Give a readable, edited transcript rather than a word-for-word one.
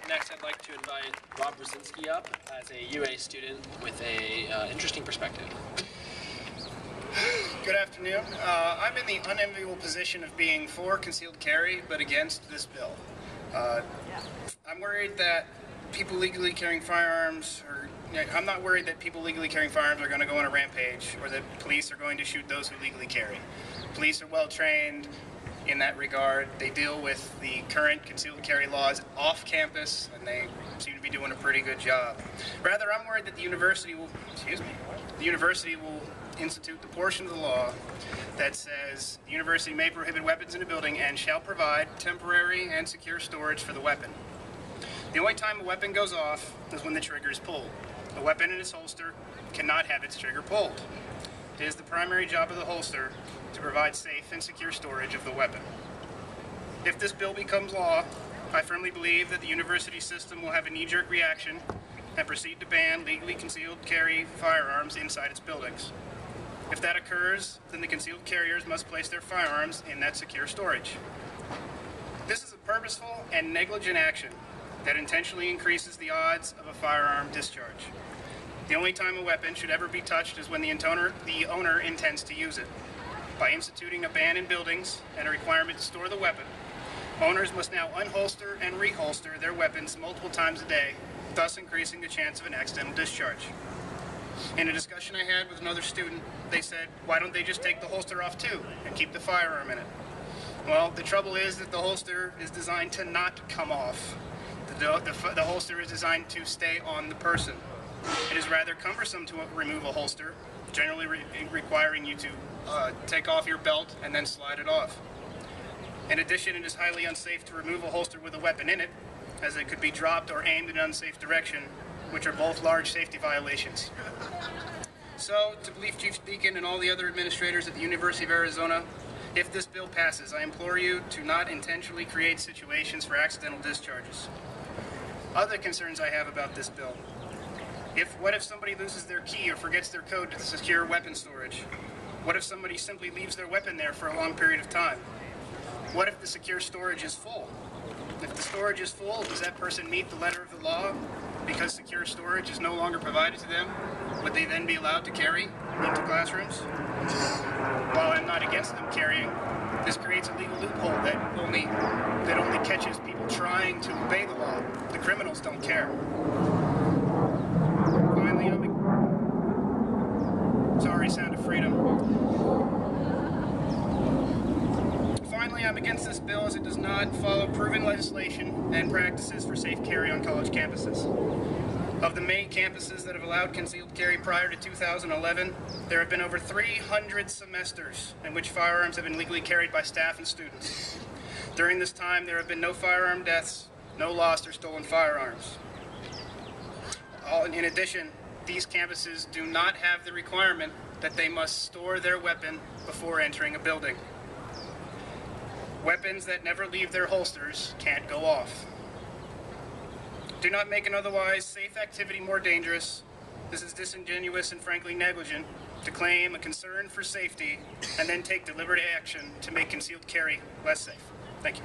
Next, I'd like to invite Rob Rosinski up as a UA student with a interesting perspective. Good afternoon. I'm in the unenviable position of being for concealed carry, but against this bill. I'm worried that people legally carrying firearms, I'm not worried that people legally carrying firearms are going to go on a rampage, or that police are going to shoot those who legally carry. Police are well trained in that regard. They deal with the current concealed carry laws off campus, and they seem to be doing a pretty good job. Rather, I'm worried that the university will institute the portion of the law that says the university may prohibit weapons in a building and shall provide temporary and secure storage for the weapon. The only time a weapon goes off is when the trigger is pulled. A weapon in its holster cannot have its trigger pulled. It is the primary job of the holster to provide safe and secure storage of the weapon. If this bill becomes law, I firmly believe that the university system will have a knee-jerk reaction and proceed to ban legally concealed carry firearms inside its buildings. If that occurs, then the concealed carriers must place their firearms in that secure storage. This is a purposeful and negligent action that intentionally increases the odds of a firearm discharge. The only time a weapon should ever be touched is when the owner intends to use it. By instituting a ban in buildings and a requirement to store the weapon, owners must now unholster and reholster their weapons multiple times a day, thus increasing the chance of an accidental discharge. In a discussion I had with another student, they said, why don't they just take the holster off too and keep the firearm in it? Well, the trouble is that the holster is designed to not come off. The holster is designed to stay on the person. It is rather cumbersome to remove a holster, generally requiring you to take off your belt and then slide it off. In addition, it is highly unsafe to remove a holster with a weapon in it, as it could be dropped or aimed in an unsafe direction, which are both large safety violations. So, to Police Chief Deacon and all the other administrators at the University of Arizona, if this bill passes, I implore you to not intentionally create situations for accidental discharges. Other concerns I have about this bill. What if somebody loses their key or forgets their code to secure weapon storage? What if somebody simply leaves their weapon there for a long period of time? What if the secure storage is full? If the storage is full, does that person meet the letter of the law? Because secure storage is no longer provided to them, would they then be allowed to carry into classrooms? While I'm not against them carrying, this creates a legal loophole that only catches people trying to obey the law. The criminals don't care. Finally, sorry, Sound of Freedom. Finally, I'm against this bill as it does not follow proven legislation and practices for safe carry on college campuses. Of the many campuses that have allowed concealed carry prior to 2011, there have been over 300 semesters in which firearms have been legally carried by staff and students. During this time, there have been no firearm deaths, no lost or stolen firearms. In addition, these campuses do not have the requirement that they must store their weapon before entering a building. Weapons that never leave their holsters can't go off. Do not make an otherwise safe activity more dangerous. This is disingenuous and frankly negligent to claim a concern for safety and then take deliberate action to make concealed carry less safe. Thank you.